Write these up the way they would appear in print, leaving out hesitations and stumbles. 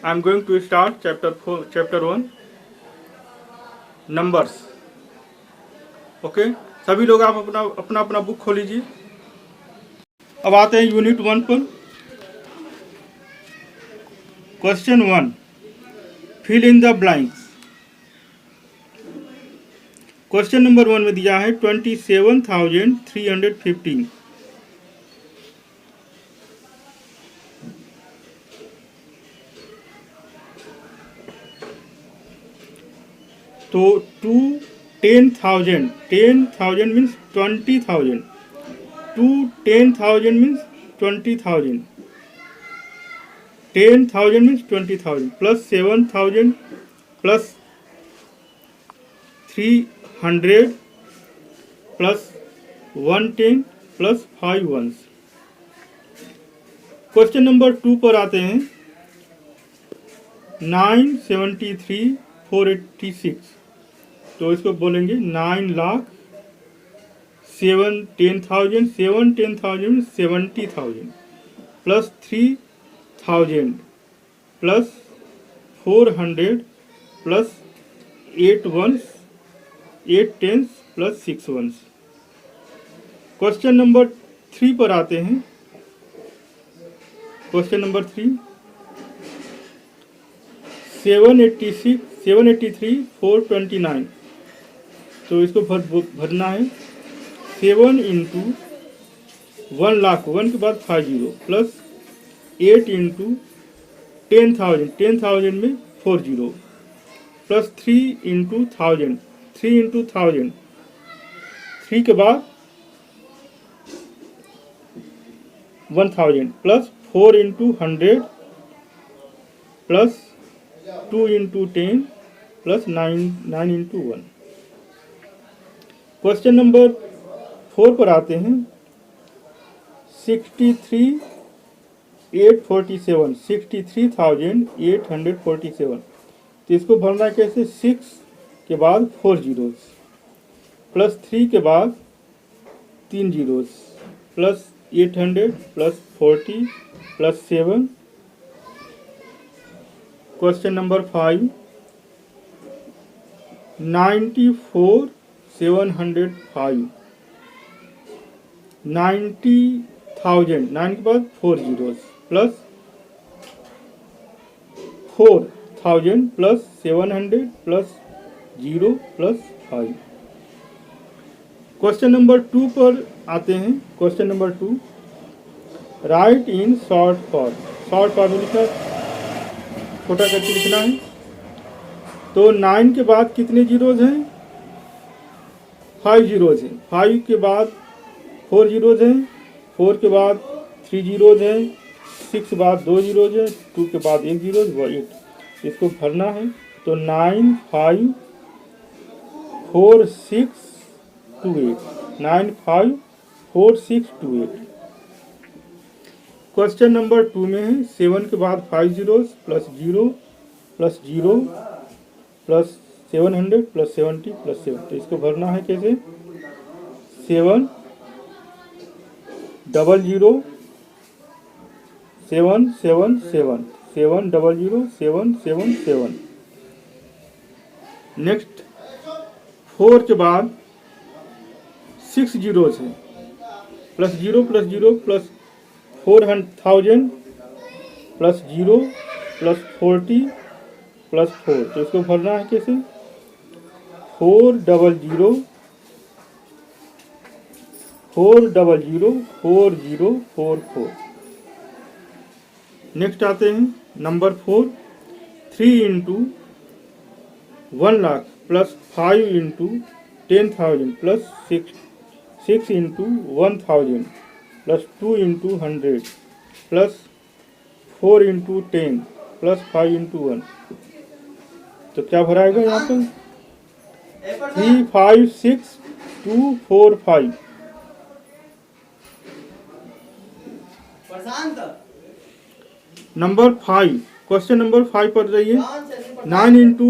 I am going to start chapter 1 numbers. Okay सभी लोग आप अपना अपना अपना बुक खोल लीजिए। अब आते हैं यूनिट 1 पर। Question 1, fill in the blanks. Question number 1 में दिया है 27,315। तो 10,000 means 20,000। 10,000 means 20,000। 10,000 means 20,000 plus 7,000 plus 300 plus 110 plus 5 ones. Question number 2 पर आते हैं। 973,486। तो इसको बोलेंगे 9,10,000 70,000 plus 3,000 plus 400 plus 8 ones 8 tens plus 6 ones. Question number 3 पर आते हैं। Question number 3 783,429। तो इसको भरना है। 7 इंटू 1 लाख 1 के बाद 50 प्लस 8 इंटू 10,000 में 40 प्लस 3 इंटू 1000 3 के बाद 1000 plus 4 into 100 plus 2 into 10 plus 9 into 1। Question number 4 पर आते हैं। 63,847 तो इसको भरना कैसे? 6 के बाद 4 जीरोस प्लस 3 के बाद 3 zeros plus 800 plus 40 plus 7। Question number 5 94,705 90,000 9 के बाद 4 zeros plus 4,000 plus 700 plus 0 plus 5। Question number 2 पर आते हैं। Question number 2 right in short form लिखा छोटा करके लिखना है। तो 9 के बाद कितने जीरोज हैं? 5 जीरोज हैं। 5 के बाद 4 जीरोज हैं। 4 के बाद 3 जीरोज हैं। 6 के बाद 2 जीरोज हैं। 2 के बाद 1 जीरोज व 8। इसको भरना है। तो 9 5 4 6 2 8 9 5 4 6 2 8। क्वेश्चन नंबर 2 में है 7 के बाद 5 zeros plus 0 plus 0 plus 700 plus 70 plus 7। तो इसको भरना है कैसे? 7 0 0 7 7 7 7 0 0 7 7 7। नेक्स्ट 4 के बाद 6 जीरोस है plus 0 plus 0 plus 4,000 plus 0 plus 40 plus 4। तो इसको भरना है कैसे? 4 0 0 4 0 0 4 0 4 4। नेक्स्ट आते हैं number 4 3 into 1 lakh plus 5 into 10,000 plus 6 into 1,000 plus 2 into 100 plus 4 into 10 plus 5 into 1। तो क्या भराएगा यहाँ पर? 3 5 6 2 4 5। नंबर 5 क्वेश्चन नंबर 5 पर जाइए। 9 into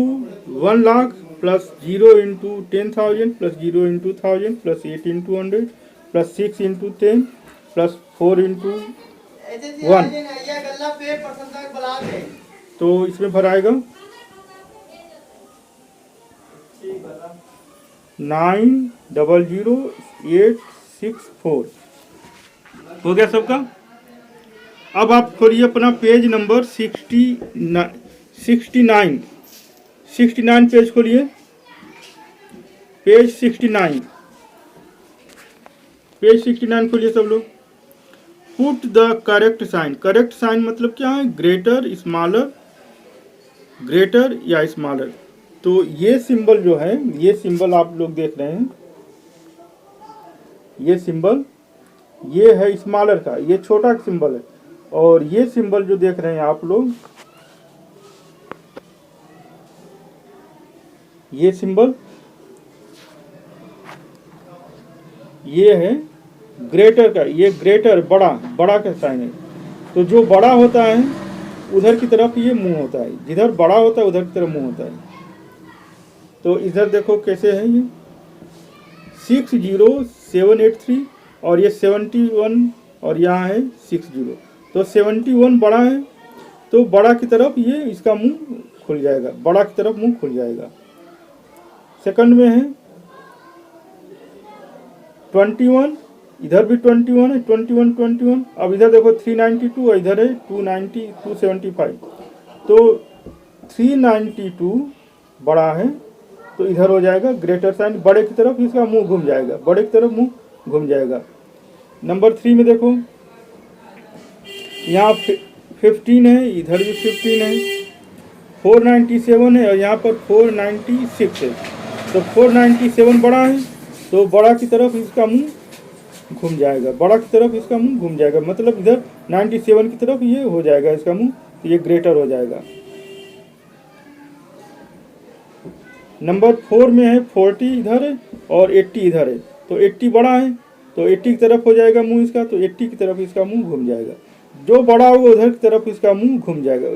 1 lakh plus 0 into 10,000 plus 0 into 1000 plus 8 into 100 plus 6 into 10 plus 4 into 1। तो इसमें भर आएगा 900864। हो गया सबका। अब आप खोलिए अपना पेज नंबर 69 पेज खोलिए, पेज 69 खोलिए सब लोग। Put the correct sign, correct sign मतलब क्या है, ग्रेटर स्मॉलर, ग्रेटर या स्मॉलर। तो ये सिंबल जो है, ये सिंबल आप लोग देख रहे हैं, ये सिंबल ये है स्मॉलर का, ये छोटा सिंबल है। और ये सिंबल जो देख रहे हैं आप लोग, ये सिंबल ये है ग्रेटर का, ये ग्रेटर बड़ा, बड़ा का साइन है। तो जो बड़ा होता है उधर की तरफ ये मुंह होता है, जिधर बड़ा होता है उधर की तरफ मुंह होता है। तो इधर देखो कैसे है, ये 60783 और ये 71 और यहाँ है 60। तो 71 बड़ा है, तो बड़ा की तरफ ये इसका मुंह खुल जाएगा, बड़ा की तरफ मुंह खुल जाएगा। सेकंड में है 21, इधर भी 21 है, 21। अब इधर देखो 392 और इधर है 275। तो 392 बड़ा है, तो इधर हो जाएगा ग्रेटर साइन, बड़े की तरफ इसका मुंह घूम जाएगा, बड़े की तरफ मुंह घूम जाएगा। नंबर 3 में देखो, यहाँ 15 है, इधर भी 15 है, 497 है और यहाँ पर 496 है। तो 497 बड़ा है, तो बड़ा की तरफ इसका मुंह घूम जाएगा, बड़ा की तरफ इसका मुंह घूम जाएगा, मतलब इधर 97 की तरफ ये हो जाएगा इसका मुंह, तो ये ग्रेटर हो जाएगा। नंबर 4 में है 40 इधर है और 80 इधर है। तो 80 बड़ा है, तो 80 की तरफ हो जाएगा मुंह इसका, तो 80 की तरफ इसका मुंह घूम जाएगा। जो बड़ा होगा उधर की तरफ इसका मुंह घूम जाएगा,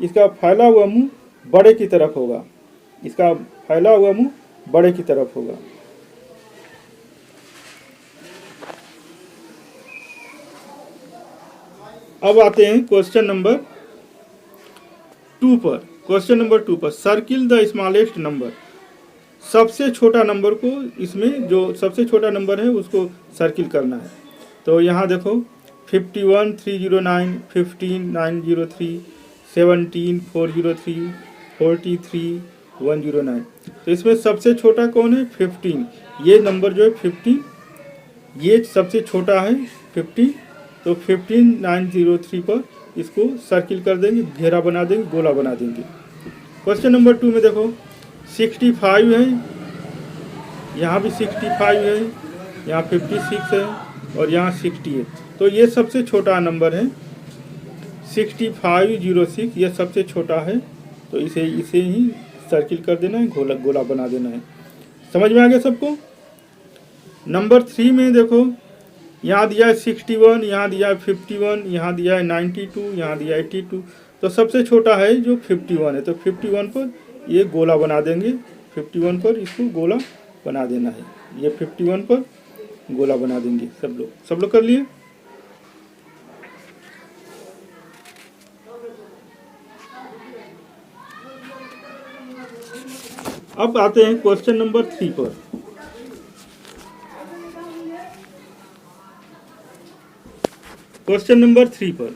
इसका फैला हुआ मुंह बड़े की तरफ होगा, इसका फैला हुआ मुंह बड़े की तरफ होगा। अब आते हैं क्वेश्चन नंबर 2 पर। क्वेश्चन नंबर 2 पर, सर्किल द स्मॉलेस्ट नंबर, सबसे छोटा नंबर को, इसमें जो सबसे छोटा नंबर है उसको सर्किल करना है। तो यहाँ देखो 51 309, 15 903, 17 403, 43 109। तो इसमें सबसे छोटा कौन है, 15। ये नंबर जो है 15, ये सबसे छोटा है 50। तो 15 903 पर इसको सर्किल कर देंगे, घेरा बना देंगे, गोला बना देंगे। क्वेश्चन नंबर 2 में देखो 65 है, यहाँ भी 65 है, यहाँ 56 है और यहाँ 60 है। तो ये सबसे छोटा नंबर है 6506, ये सबसे छोटा है। तो इसे ही सर्किल कर देना है, गोला बना देना है। समझ में आ गया सबको। नंबर 3 में देखो, यहाँ दिया है 61, यहाँ दिया है 51, यहाँ दिया है 92, यहाँ दिया है 82। तो सबसे छोटा है जो 51 है, तो 51 पर ये गोला बना देंगे, 51 पर इसको गोला बना देना है, ये 51 पर गोला बना देंगे। सब लोग कर लिए। अब आते हैं क्वेश्चन नंबर 3 पर। क्वेश्चन नंबर 3 पर,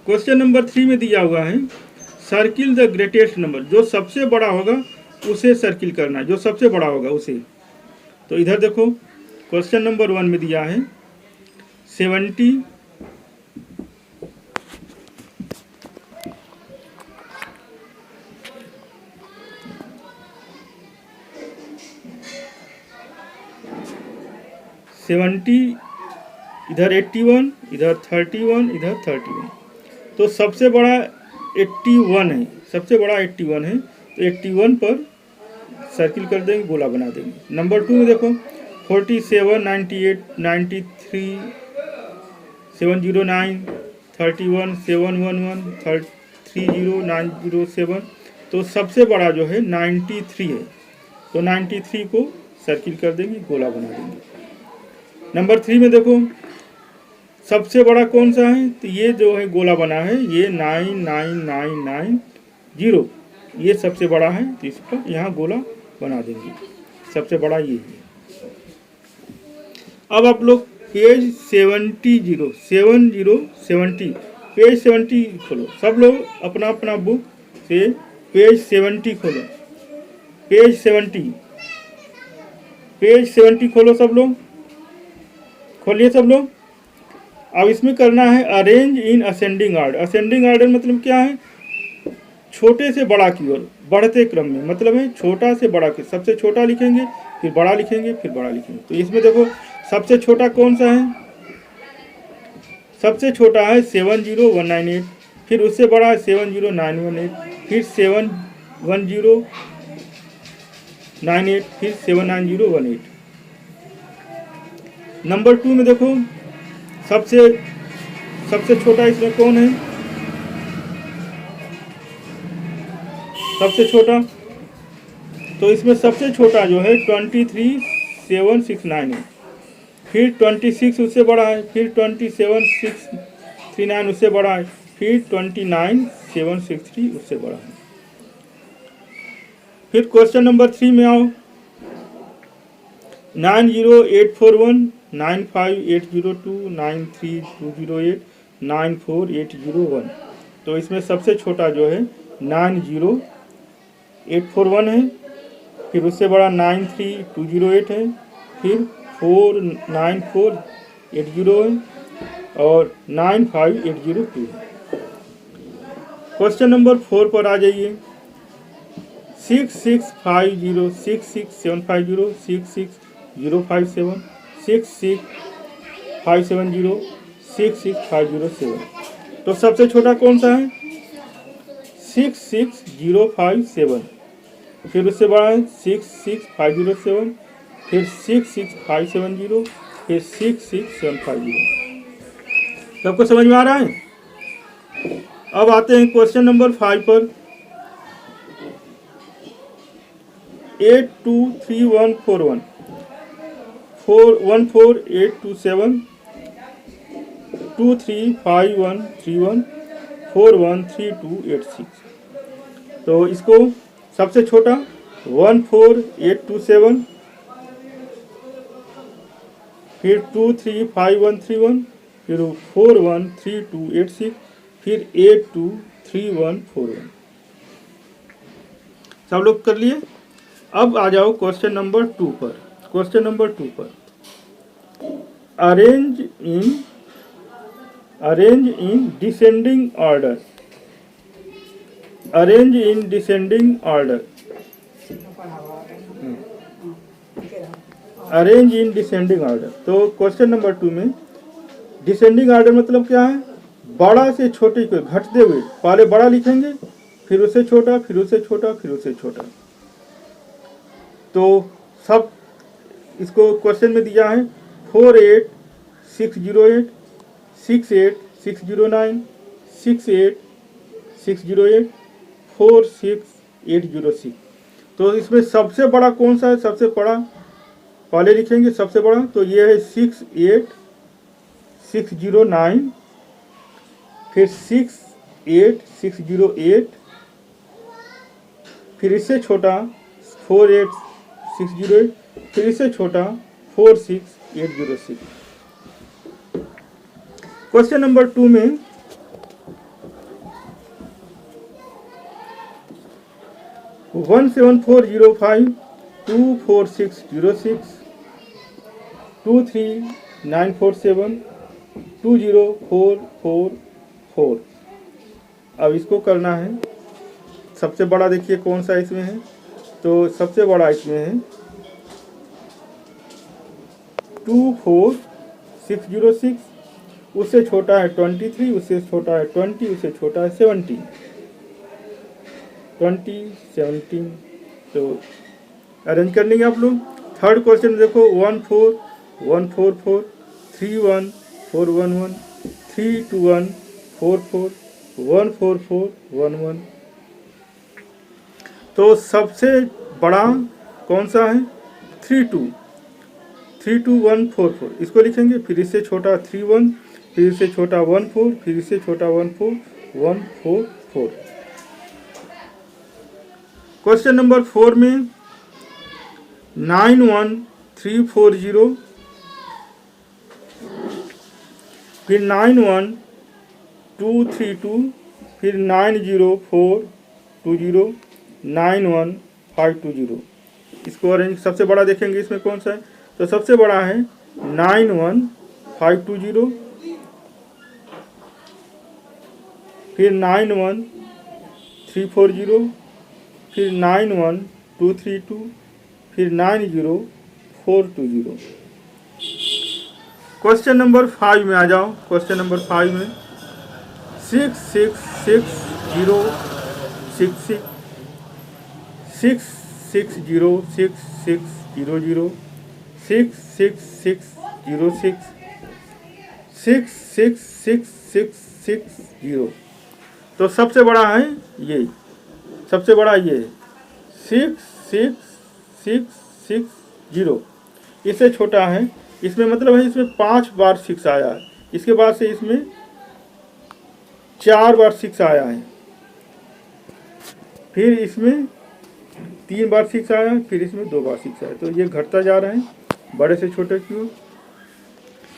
क्वेश्चन नंबर 3 में दिया हुआ है सर्किल द ग्रेटेस्ट नंबर, जो सबसे बड़ा होगा उसे सर्किल करना है, जो सबसे बड़ा होगा उसे। तो इधर देखो क्वेश्चन नंबर 1 में दिया है 70, 70, इधर 81, इधर 31, इधर 31। तो सबसे बड़ा 81 है, सबसे बड़ा 81 है, तो 81 पर सर्किल कर देंगे, गोला बना देंगे। नंबर 2 में देखो 47, 98, 93, 709, 31, 711, 30, 907। तो सबसे बड़ा जो है 93 है, तो 93 को सर्किल कर देंगे, गोला बना देंगे। नंबर 3 में देखो सबसे बड़ा कौन सा है, तो ये जो है गोला बना है ये 99990, ये सबसे बड़ा है, तो इस पर यहाँ गोला बना देंगे, सबसे बड़ा ये है। अब आप लोग पेज 70 पेज 70 खोलो, सब लोग अपना अपना बुक से पेज 70 खोलो, पेज 70 खोलो, सब लोग खोलिए सब लोग। अब इसमें करना है arrange in ascending order. Ascending order मतलब क्या है, छोटे से बड़ा की ओर बढ़ते क्रम में, मतलब है छोटा से बड़ा की, सबसे छोटा लिखेंगे फिर बड़ा लिखेंगे फिर बड़ा लिखेंगे। तो इसमें देखो सबसे छोटा कौन सा है, सबसे छोटा है 70198, फिर उससे बड़ा है 70918, फिर 71098, फिर 79018। नंबर 2 में देखो सबसे छोटा इसमें कौन है, सबसे छोटा, तो इसमें सबसे छोटा जो है 23769 है, फिर 26 उससे बड़ा है, फिर 27639 उससे बड़ा है, फिर 29763 उससे बड़ा है। फिर क्वेश्चन नंबर 3 में आओ, 90841 95802 93208 94801। तो इसमें सबसे छोटा जो है 90841 है, फिर उससे बड़ा 93208 है, फिर 49480 है और 95802 है। क्वेश्चन नंबर 4 पर आ जाइए, 6650 66750 66057 66570 66507। तो सबसे छोटा कौन सा है, 66057, फिर उससे बड़ा है 66507, फिर 66570, फिर 66750। सबको समझ में आ रहा है। अब आते हैं क्वेश्चन नंबर 5 पर, 823141 14827 235131 413286। तो इसको सबसे छोटा 14827, फिर 235131, फिर 413286, फिर 823141। सब लोग कर लिए। अब आ जाओ क्वेश्चन नंबर 2 पर। क्वेश्चन नंबर 2 पर arrange in descending order, arrange in descending order, arrange in descending order. तो क्वेश्चन नंबर 2 में डिसेंडिंग ऑर्डर मतलब क्या है, बड़ा से छोटे को घटते हुए, पहले बड़ा लिखेंगे फिर उससे छोटा, फिर उससे छोटा, फिर उससे छोटा। तो सब इसको क्वेश्चन में दिया है 48608 68609 68608 46806। तो इसमें सबसे बड़ा कौन सा है, सबसे बड़ा पहले लिखेंगे सबसे बड़ा, तो ये है 68609, फिर 68608, फिर इससे छोटा 48608, फिर इससे छोटा 46806। क्वेश्चन नंबर 2 में 17405 24606 23947 20444। अब इसको करना है, सबसे बड़ा देखिए कौन सा इसमें है, तो सबसे बड़ा इसमें है 24606, उससे छोटा है 23, उससे छोटा है 20, उससे छोटा है 17 20 17। तो अरेंज कर लेंगे आप लोग। थर्ड क्वेश्चन देखो 14144 31 411 321 44 14411। तो सबसे बड़ा कौन सा है 32144, इसको लिखेंगे, फिर इससे छोटा 31, फिर इससे छोटा 1 4, फिर इससे छोटा 1 4, 1 4 4। क्वेश्चन नंबर 4 में 91340, फिर 91232, फिर 90420, 91520। इसको अरेंज सबसे बड़ा देखेंगे इसमें कौन सा है, तो सबसे बड़ा है 91520, फिर 91340, फिर 91232, फिर 90420। क्वेश्चन नंबर 5 में आ जाओ। क्वेश्चन नंबर 5 में 6660666, 6606600, 66606, 6666660। तो सबसे बड़ा है ये, सबसे बड़ा ये 66660। इससे छोटा है, इसमें मतलब है इसमें 5 बार 6 आया है, इसके बाद से इसमें 4 बार 6 आया है, फिर इसमें 3 बार 6 आया है, फिर इसमें 2 बार 6 आया। तो ये घटता जा रहा है बड़े से छोटे की ओर।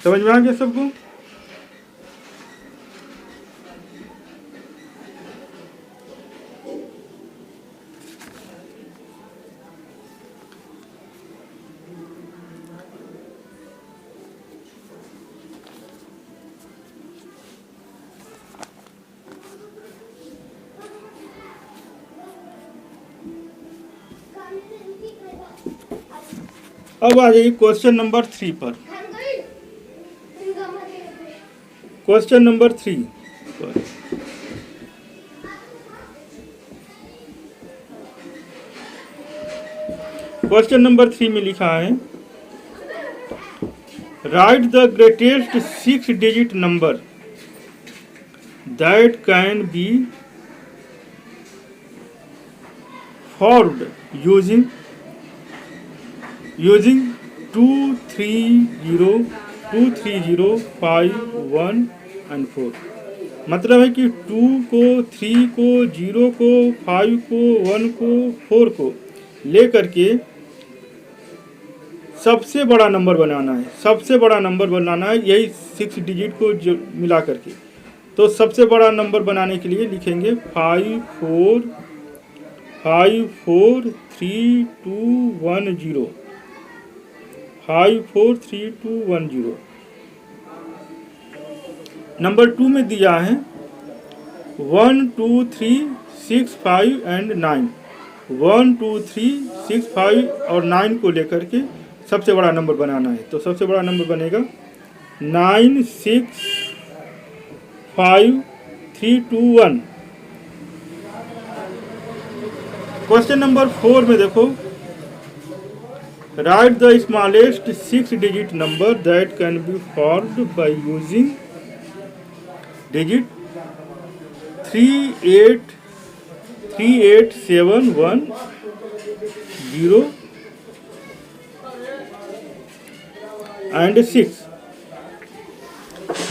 समझ में आ गया सबको? अब आ जाइए क्वेश्चन नंबर 3 पर। क्वेश्चन नंबर 3 पर क्वेश्चन नंबर 3 में लिखा है right the greatest 6 digit number that can be formed using 230, 5, 1 and 4। मतलब है कि 2 को, 3 को, 0 को, 5 को, 1 को, 4 को लेकर के सबसे बड़ा नंबर बनाना है। सबसे बड़ा नंबर बनाना है यही 6 डिजिट को जो मिला करके। तो सबसे बड़ा नंबर बनाने के लिए लिखेंगे 5 4 3 2 1 0, 5 4 3 2 1 0। नंबर 2 में दिया है 1 2 3 6 5 एंड 9। 1 2 3 6 5 और 9 को लेकर के सबसे बड़ा नंबर बनाना है। तो सबसे बड़ा नंबर बनेगा 9 6 5 3 2 1। क्वेश्चन नंबर 4 में देखो right the smallest 6 digit number that can be formed by using digit 38710 and 6।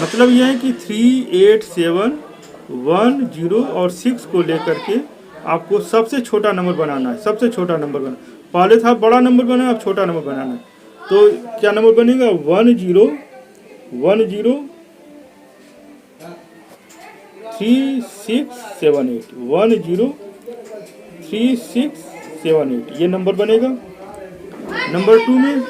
मतलब यह है कि 38710 और 6 को लेकर के आपको सबसे छोटा नंबर बनाना है। सबसे छोटा नंबर बना, पहले था बड़ा नंबर बना, अब छोटा नंबर बनाना है। तो क्या नंबर बनेगा 10 10 3678, 103678 ये नंबर बनेगा। नंबर 2 में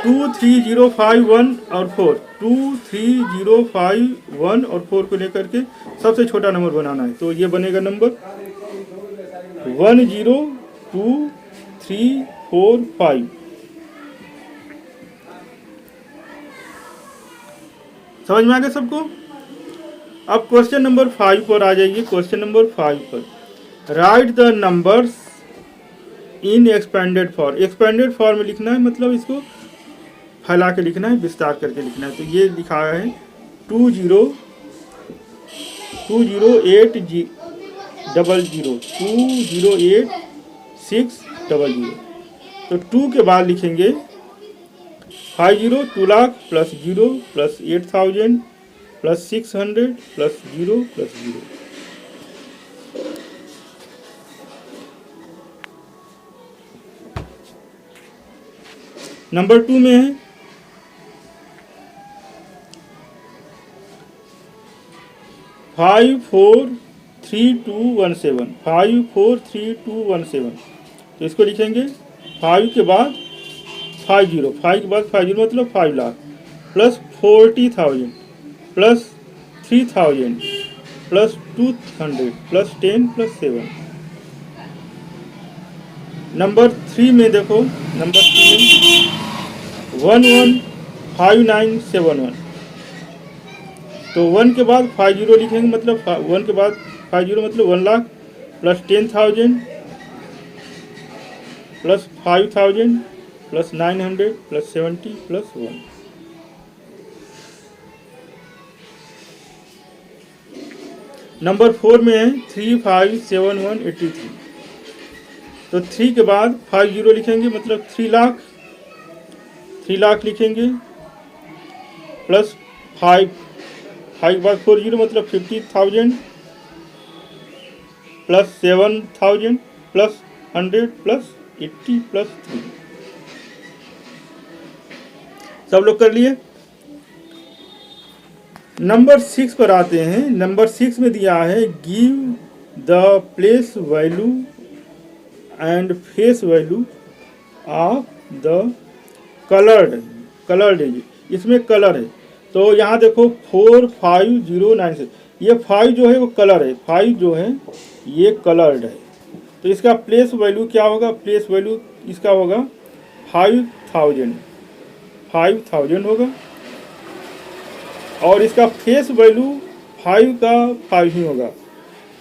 23051 और 4, 23051 और 4 को लेकर के सबसे छोटा नंबर बनाना है। तो ये बनेगा नंबर 102345। समझ में आ गया सबको? अब क्वेश्चन नंबर 5 पर आ जाइए। क्वेश्चन नंबर 5 पर right the numbers in expanded form. Expanded form में लिखना है, मतलब इसको फैला के लिखना है, विस्तार करके लिखना है। तो ये लिखा है 208000 208600। तो 2 के बाद लिखेंगे 50 2 lakh plus 0 plus 8000 plus 600 plus 0 plus 0। Number 2 में है 543217 543217। तो इसको लिखेंगे 5 के बाद 50 5 के बाद 50 मतलब 5 lakh plus 40,000 plus 3,000 plus 200 plus 10 plus 7। Number 3 में देखो, नंबर 3 में 115971। तो 1 के बाद 50 लिखेंगे मतलब 1 के बाद 50 मतलब 1 lakh plus 10,000 plus 5,000 plus 900 plus 70 plus 1। Number 4 में है 357183। तो 3 के बाद 50 लिखेंगे मतलब 3 लाख लिखेंगे प्लस 5 के बाद 40 मतलब 50,000 प्लस 7,000 प्लस 100 प्लस 80 प्लस 3। सब लोग कर लिए। नंबर 6 पर आते हैं। नंबर 6 में दिया है give the place value and face value of the coloured है। इसमें कलर है तो यहाँ देखो 45096। ये 5 जो है वो कलर है, 5 जो है ये कलर्ड है। तो इसका प्लेस वैल्यू क्या होगा? प्लेस वैल्यू इसका होगा 5000 होगा और इसका फेस वैल्यू 5 का 5 ही होगा।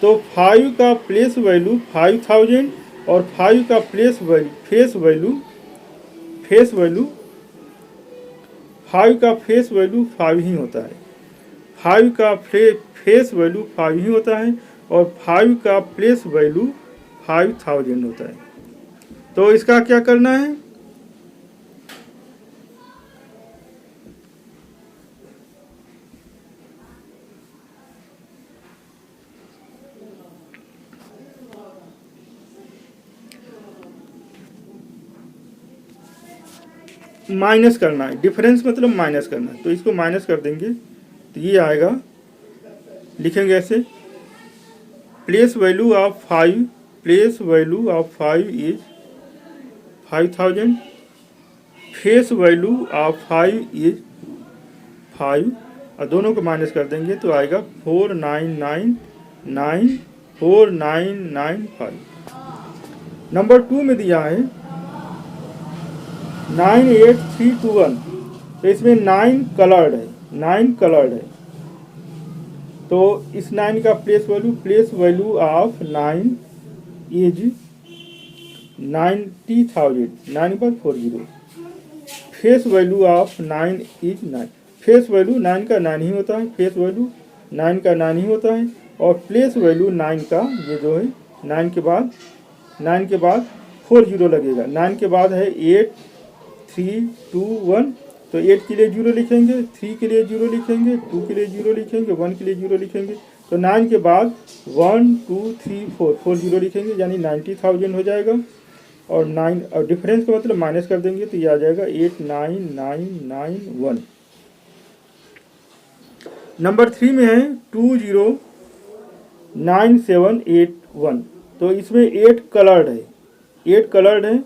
तो 5 का प्लेस वैल्यू 5000 और 5 का फेस वैल्यू 5 का फेस वैल्यू 5 ही होता है। 5 का फेस वैल्यू 5 ही होता है और 5 का प्लेस वैल्यू 5000 होता है। तो इसका क्या करना है? माइनस करना है। डिफरेंस मतलब माइनस करना है। तो इसको माइनस कर देंगे तो ये आएगा, लिखेंगे ऐसे place value of 5 is 5000, face value of 5 is 5 और दोनों को माइनस कर देंगे तो आएगा 4995। नंबर 2 में दिया है 98321। तो इसमें 9 कलर्ड है। तो इस 9 का प्लेस वैल्यू ऑफ 9 इज 90,000। 9 पर 40। Face value of 9 is 9। Face value 9 का 9 ही होता है। फेस वैल्यू 9 का 9 ही होता है और प्लेस वैल्यू 9 का ये जो है 9 के बाद 40 लगेगा। 9 के बाद है 8 3 2 1। तो 8 के लिए 0 लिखेंगे, 3 के लिए 0 लिखेंगे, 2 के लिए 0 लिखेंगे, 1 के लिए 0 लिखेंगे। तो 9 के बाद 1 2 3 4 0 लिखेंगे यानी 90,000 हो जाएगा। और 9 और डिफरेंस का मतलब माइनस कर देंगे तो ये आ जाएगा 89991। नंबर 3 में है 209781। तो इसमें 8 कलर्ड है।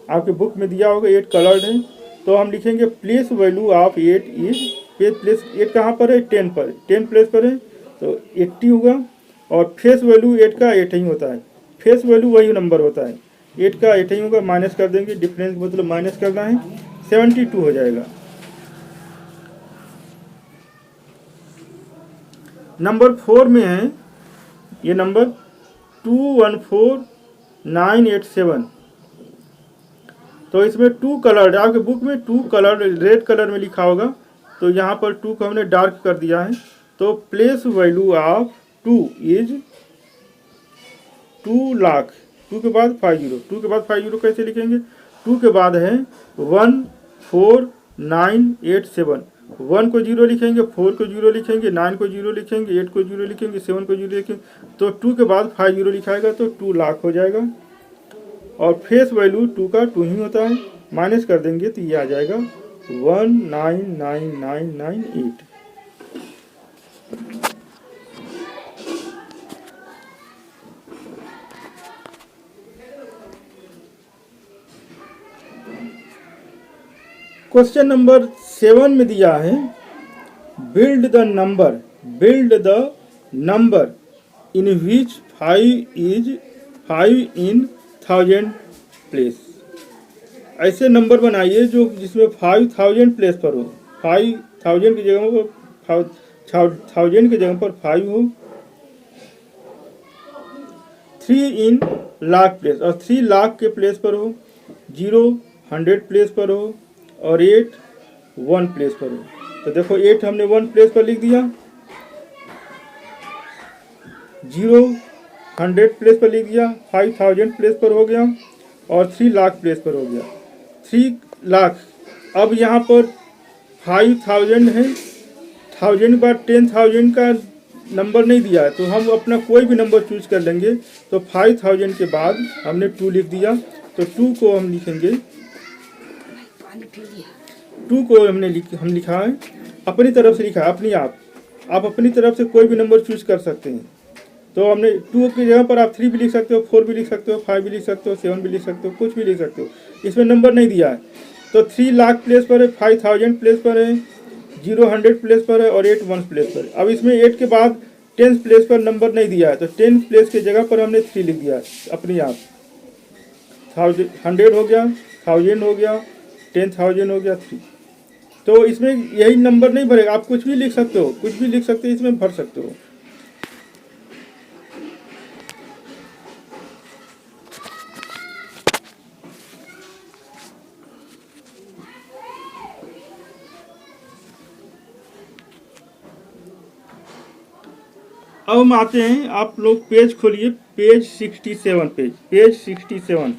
आपके बुक में दिया होगा 8 कलर्ड है। तो हम लिखेंगे place value of 8 is, place 8 कहाँ पर है? 10 पर, 10 प्लेस पर है तो 80 होगा। और फेस वैल्यू 8 का 8 ही होता है। फेस वैल्यू वही नंबर होता है, 8 का 8 ही होगा। माइनस कर देंगे, डिफरेंस मतलब माइनस करना है, 72 हो जाएगा। नंबर 4 में है ये नंबर 214987। तो इसमें 2 कलर्ड, आपके बुक में 2 कलर्ड रेड कलर में लिखा होगा तो यहाँ पर 2 को हमने डार्क कर दिया है। तो place value of 2 is 2 lakh. 2 के बाद 50, 2 के बाद 50 कैसे लिखेंगे? 2 के बाद है 1 4 987। 1 को 0 लिखेंगे, 4 को 0 लिखेंगे, 9 को 0 लिखेंगे, 8 को 0 लिखेंगे, 7 को 0 लिखेंगे, तो 2 के बाद 5 0 लिखाएगा तो 2 लाख हो जाएगा। और फेस वैल्यू 2 का 2 ही होता है, माइनस कर देंगे तो ये आ जाएगा 199998। क्वेश्चन नंबर 7 में दिया है build the number in which 5 in 1000 place. ऐसे नंबर बनाइए जो जिसमें 5000 प्लेस पर हो, 5000 की जगह पर 1000 की जगह पर 5 हो, 3 इन लाख प्लेस और 3 लाख के प्लेस पर हो, 0 100 प्लेस पर हो और 8 1 प्लेस पर हो। तो देखो 8 हमने 1 प्लेस पर लिख दिया, 0 100 प्लेस पर लिख दिया, 5000 प्लेस पर हो गया और 3 लाख प्लेस पर हो गया। 3 लाख, अब यहाँ पर 5000 है, 1000 के बाद 10,000 का नंबर नहीं दिया है तो हम अपना कोई भी नंबर चूज कर लेंगे। तो 5000 के बाद हमने 2 लिख दिया, तो 2 को हम लिखेंगे, 2 को हम लिखा है अपनी तरफ से, लिखा है अपनी आप अपनी तरफ से कोई भी नंबर चूज कर सकते हैं। तो हमने 2 की जगह पर आप 3 भी लिख सकते हो, 4 भी लिख सकते हो, 5 भी लिख सकते हो, 7 भी लिख सकते हो, कुछ भी लिख सकते हो, इसमें नंबर नहीं दिया है। तो 3 लाख प्लेस पर है, 5000 प्लेस पर है, 0 100 प्लेस पर है और 8 1 प्लेस पर है। अब इसमें 8 के बाद 10 प्लेस पर नंबर नहीं दिया है तो 10 प्लेस की जगह पर हमने 3 लिख दिया है अपनी आप। 100 हो गया, 1000 हो गया, 10,000 हो गया, 3। तो इसमें यही नंबर नहीं भरेगा, आप कुछ भी लिख सकते हो, कुछ भी लिख सकते हो, इसमें भर सकते हो। अब हम आते हैं, आप लोग पेज खोलिए, पेज 67, पेज 67,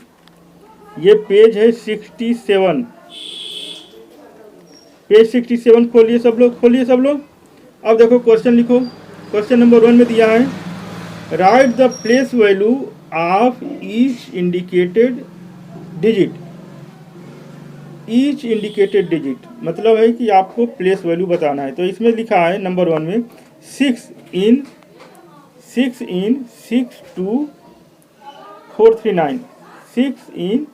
ये पेज है 67, पेज 67 खोलिए सब लोग, अब देखो क्वेश्चन लिखो। क्वेश्चन नंबर 1 में दिया है right the place value of each indicated digit, मतलब है कि आपको प्लेस वैल्यू बताना है। तो इसमें लिखा है नंबर 1 में 6 इन 62439, 6 इन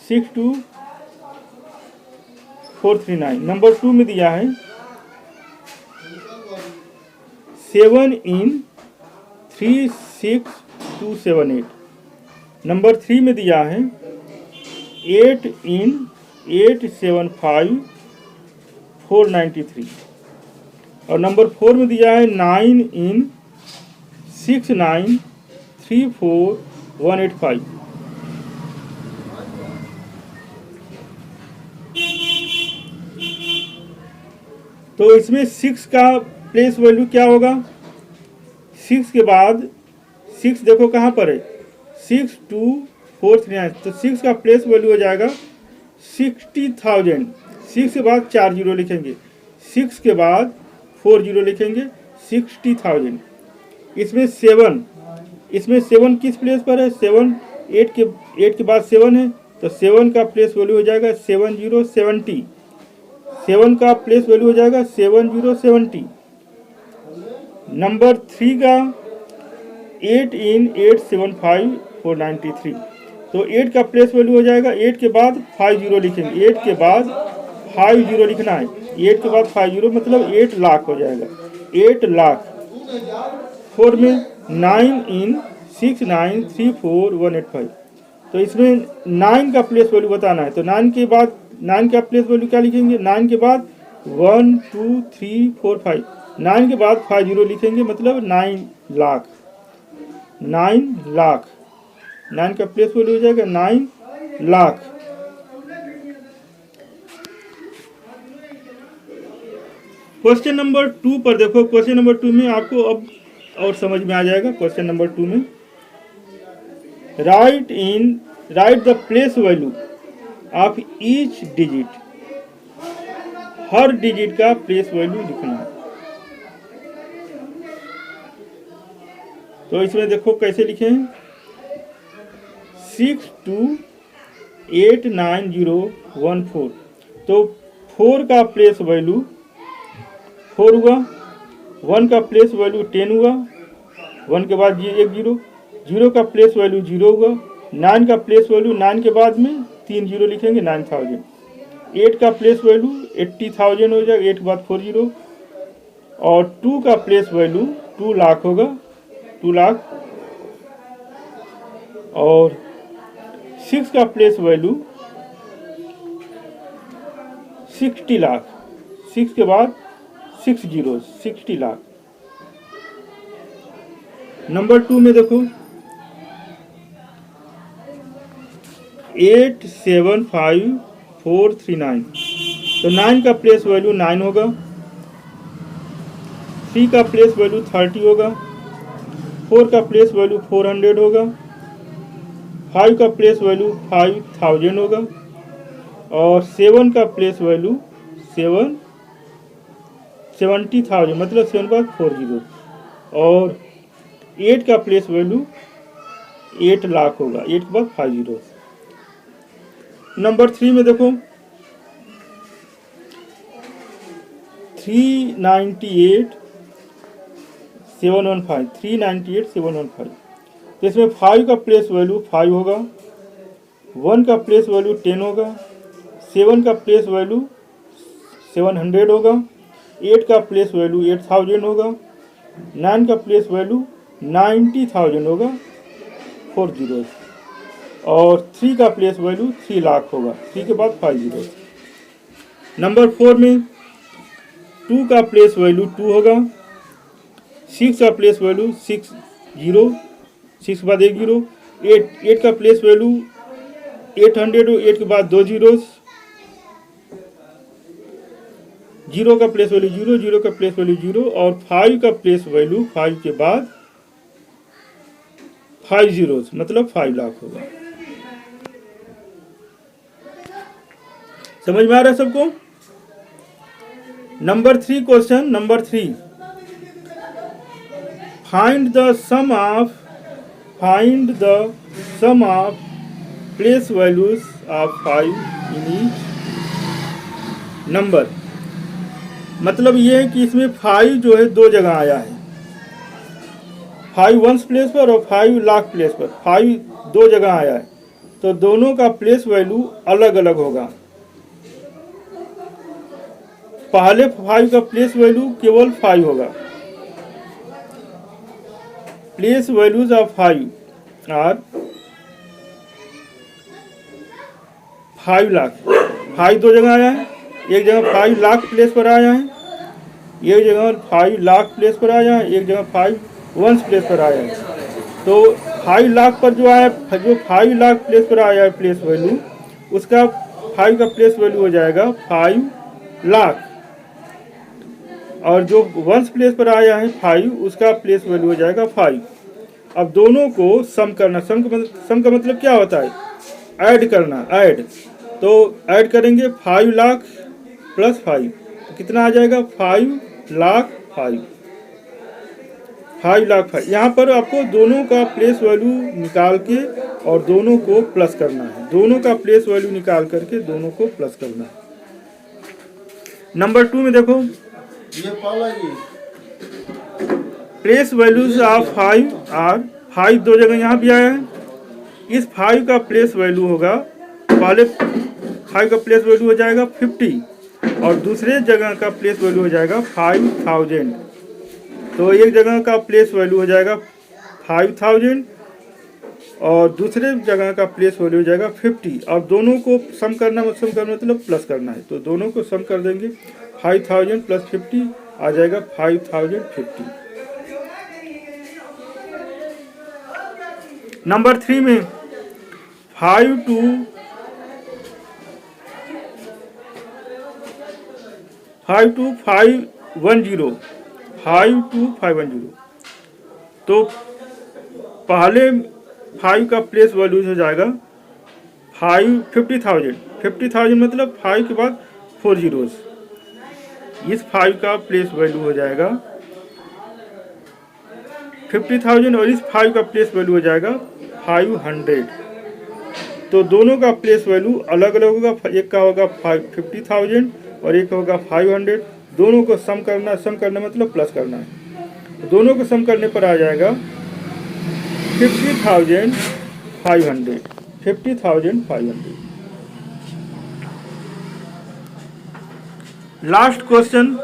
62439। नंबर 2 में दिया है 7 इन 36278। नंबर 3 में दिया है 8 इन 875493 और नंबर 4 में दिया है 9 इन 6934185। तो इसमें 6 का प्लेस वैल्यू क्या होगा? 6 के बाद 6 देखो कहाँ पर है, 62439, तो 6 का प्लेस वैल्यू हो जाएगा 60,000। 6 के बाद 4 जीरो लिखेंगे, 6 के बाद 4 जीरो लिखेंगे, 60,000। इसमें 7 किस प्लेस पर है? 7 8 के बाद 7 है तो 7 का प्लेस वैल्यू हो जाएगा 7070। 7 का प्लेस वैल्यू हो जाएगा 7070। नंबर 3 का 8 इन 875493, तो 8 का प्लेस वैल्यू हो जाएगा, 8 के बाद 5 जीरो लिखेंगे, 8 के बाद 5 जीरो लिखना है, 8 के बाद 5 जीरो मतलब 8 लाख हो जाएगा, 8 लाख। 4 में 9 इन 6934185, तो इसमें 9 का प्लेस वैल्यू बताना है। तो 9 के बाद 9 का प्लेस वैल्यू क्या लिखेंगे? 9 के बाद 1 2 3 4 5, 9 के बाद 5 जीरो लिखेंगे मतलब 9 लाख। 9 लाख, 9 का प्लेस वैल्यू हो जाएगा 9 लाख। क्वेश्चन नंबर 2 पर देखो, क्वेश्चन नंबर 2 में आपको अब और समझ में आ जाएगा। क्वेश्चन नंबर 2 में right the place value of each digit her digit का प्लेस वैल्यू लिखना है। तो इसमें देखो कैसे लिखे हैं, 628914। तो 4 का प्लेस वैल्यू 4 हुआ, 1 का प्लेस वैल्यू 10 हुआ, 1 के बाद ये 1 जीरो, 0 का प्लेस वैल्यू 0 हुआ, 9 का प्लेस वैल्यू 9 के बाद में 3 जीरो लिखेंगे 9000, 8 का प्लेस वैल्यू 80,000 हो जाएगा, 8 के बाद 4 जीरो, और 2 का प्लेस वैल्यू 2 लाख होगा, 2 लाख, और 6 का प्लेस वैल्यू 60 लाख, 6 के बाद 6 जीरो, 60 लाख। नंबर 2 में देखो 875439। तो 9 का प्लेस वैल्यू 9 होगा, 3 का प्लेस वैल्यू 30 होगा, 4 का प्लेस वैल्यू 400 होगा, 5 का प्लेस वैल्यू 5000 होगा, और 7 का प्लेस वैल्यू 70,000 मतलब 7 बाद 4 जीरो, और 8 का प्लेस वैल्यू 8 लाख होगा, 8 के बाद 5 जीरो। नंबर 3 में देखो 398,715। तो इसमें 5 का प्लेस वैल्यू 5 होगा, 1 का प्लेस वैल्यू 10 होगा, 7 का प्लेस वैल्यू 700 होगा, 8 का प्लेस वैल्यू 8000 होगा, 9 का प्लेस वैल्यू 90,000 होगा, 4 जीरो, और 3 का प्लेस वैल्यू 3 लाख होगा, 3 के बाद 5 जीरो। नंबर 4 में 2 का प्लेस वैल्यू 2 होगा, 6 का प्लेस वैल्यू 6 जीरो, 6 के बाद 1 जीरो, 8 का प्लेस वैल्यू 800, 8 के बाद 2 जीरो, 0 का प्लेस वैल्यू 0, 0 का प्लेस वैल्यू 0, और 5 का प्लेस वैल्यू 5 के बाद 5 जीरो मतलब 5 लाख होगा। समझ में आ रहा है सबको? Number 3 question number 3, find the sum of place values of 5 in each number. मतलब ये है कि इसमें 5 जो है 2 जगह आया है, 5 वंस प्लेस पर और 5 लाख प्लेस पर, 5 2 जगह आया है, तो दोनों का प्लेस वैल्यू अलग अलग होगा। पहले 5 का प्लेस वैल्यू केवल 5 होगा। Place values of 5 are 5 lakh, 5 2 जगह आया है, एक जगह 5 लाख प्लेस पर आया है, एक जगह 5 लाख प्लेस पर आया है, एक जगह 5 वंस प्लेस पर आया है। तो 5 लाख पर जो आया, जो 5 लाख प्लेस पर आया है प्लेस वैल्यू, उसका 5 का प्लेस वैल्यू हो जाएगा 5 लाख, और जो वंस प्लेस पर आया है 5, उसका प्लेस वैल्यू हो जाएगा 5। अब दोनों को सम करना, सम का मतलब क्या होता है? ऐड करना, ऐड। तो ऐड करेंगे 5 लाख प्लस 5, तो कितना आ जाएगा? 5 लाख 5, 5 लाख 5। यहाँ पर आपको दोनों का प्लेस वैल्यू निकाल के और दोनों को प्लस करना है, दोनों का प्लेस वैल्यू निकाल करके दोनों को प्लस करना है। नंबर 2 में देखो प्लेस वैल्यूज ऑफ 5 आर 5 2 जगह यहाँ भी आया है। इस 5 का प्लेस वैल्यू होगा, पहले 5 का प्लेस वैल्यू हो जाएगा 50, और दूसरे जगह का प्लेस वैल्यू हो जाएगा 5000। तो एक जगह का प्लेस वैल्यू हो जाएगा 5000 और दूसरे जगह का प्लेस वैल्यू हो जाएगा 50। अब दोनों को सम करना मतलब प्लस करना है, तो दोनों को सम कर देंगे, 5000 प्लस 50 आ जाएगा 5050। नंबर 3 में 52510, तो पहले 5 का प्लेस वैल्यू हो जाएगा 50,000 मतलब 5 के बाद 4 जीरोस, इस 5 का प्लेस वैल्यू हो जाएगा 50,000 और इस 5 का प्लेस वैल्यू हो जाएगा 500। तो दोनों का प्लेस वैल्यू अलग अलग होगा, एक का होगा 50,000 और एक का होगा 500। दोनों को सम करना मतलब प्लस करना है। तो दोनों को सम करने पर आ जाएगा 50,500। 50,500। Last question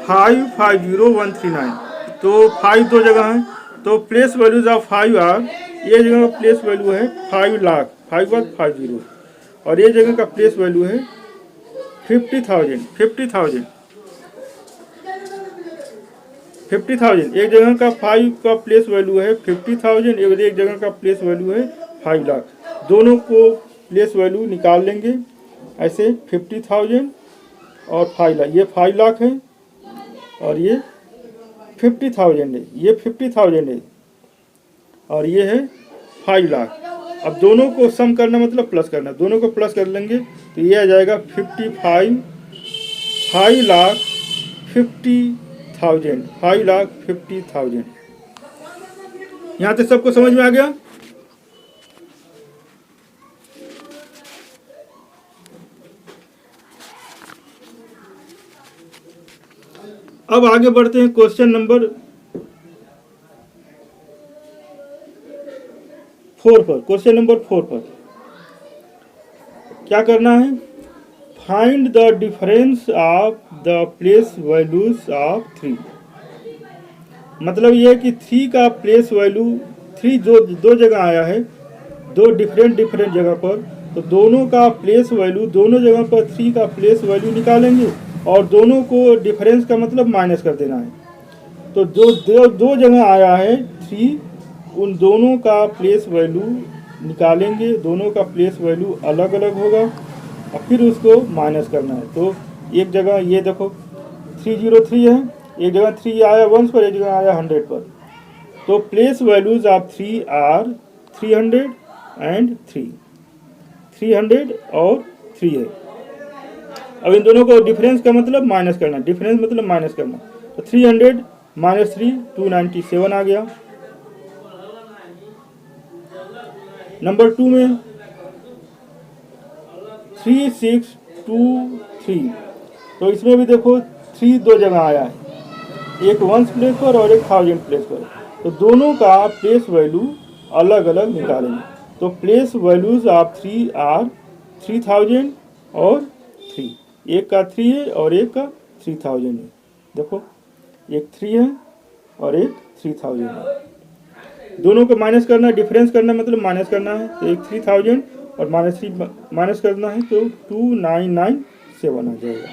550139। तो 5 दो जगह है, तो प्लेस वैल्यूज ऑफ 5 आर, ये जगह का प्लेस वैल्यू है 5 लाख, 5 बार 50, और ये जगह का प्लेस वैल्यू है 50,000। 50,000 एक जगह का 5 का प्लेस वैल्यू है 50,000, एक जगह का प्लेस वैल्यू है 5 लाख। दोनों को प्लेस वैल्यू निकाल लेंगे ऐसे 50,000 और 5 लाख। ये 5 लाख है और ये 50,000 है, ये 50,000 है और ये है 5 लाख। अब दोनों को सम करना मतलब प्लस करना, दोनों को प्लस कर लेंगे तो ये आ जाएगा 5 लाख 50,000। 5 लाख 50,000। यहाँ तक सबको समझ में आ गया? अब आगे बढ़ते हैं क्वेश्चन नंबर 4 पर। क्वेश्चन नंबर 4 पर क्या करना है? Find the difference of the place values of 3। मतलब यह है कि 3 का प्लेस वैल्यू 3 दो जगह आया है, दो डिफरेंट जगह पर, तो दोनों का प्लेस वैल्यू, दोनों जगह पर 3 का प्लेस वैल्यू निकालेंगे और दोनों को डिफरेंस का मतलब माइनस कर देना है। तो दो जगह आया है 3, उन दोनों का प्लेस वैल्यू निकालेंगे, दोनों का प्लेस वैल्यू अलग अलग होगा और फिर उसको माइनस करना है। तो एक जगह ये देखो 303 है, एक जगह 3 आया 1 पर, एक जगह आया 100 पर। तो place values of 3 are 300 and 3, 300 और 3 है। अब इन दोनों को डिफरेंस का मतलब माइनस करना, डिफरेंस मतलब माइनस करना। तो 300 माइनस 3 297 आ गया। नंबर 2 में 3623, तो इसमें भी देखो 3 दो जगह आया है, एक 1 प्लेस पर और एक 1000 प्लेस पर। तो दोनों का प्लेस वैल्यू अलग अलग निकालेंगे। तो प्लेस वैल्यूज ऑफ 3 आर 3000 और 3, एक का 3 है और एक का 3000 है। देखो एक 3 है और एक 3000 है। दोनों को माइनस करना है, डिफरेंस करना मतलब माइनस करना है। तो एक 3000 और माइनस 3 माइनस करना है तो 2997 आ जाएगा।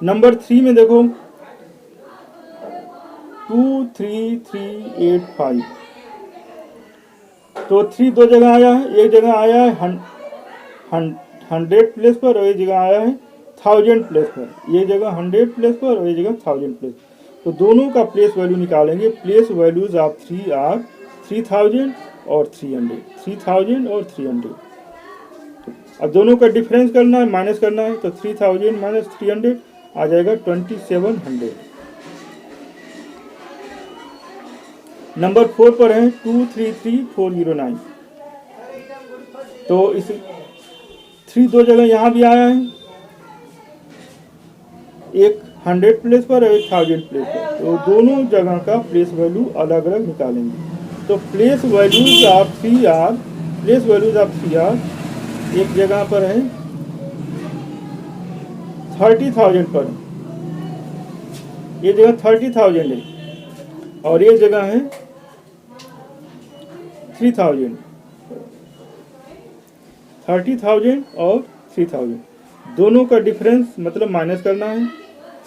नंबर 3 में देखो 23385, तो 3 दो जगह आया है, एक जगह आया है 100 प्लेस पर और एक जगह आया है 1000 प्लेस पर। ये जगह 100 प्लेस पर और ये जगह 1000 प्लेस। तो दोनों का प्लेस वैल्यू निकालेंगे। प्लेस वैल्यूज ऑफ 3 आर 3000 और 300, 3000 और 300। अब दोनों का डिफरेंस करना है, माइनस करना है। तो 3000 माइनस 300 आ जाएगा 2700। नंबर 4 पर है 233409, तो इस 3 दो जगह यहाँ भी आया है, एक 100 प्लेस पर और एक 1000 प्लेस पर। तो दोनों जगह का प्लेस वैल्यू अलग अलग निकालेंगे। तो place values of 3 are, place values of 3 are एक जगह पर है 30,000 पर, ये जगह 30,000 है और ये जगह है 3000। 30,000 और 3000, दोनों का डिफरेंस मतलब माइनस करना है।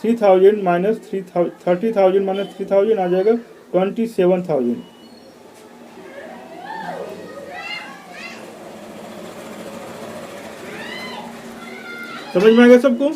30,000 माइनस 30,000 माइनस 3000 आ जाएगा 27,000। समझ में आ गया सबको?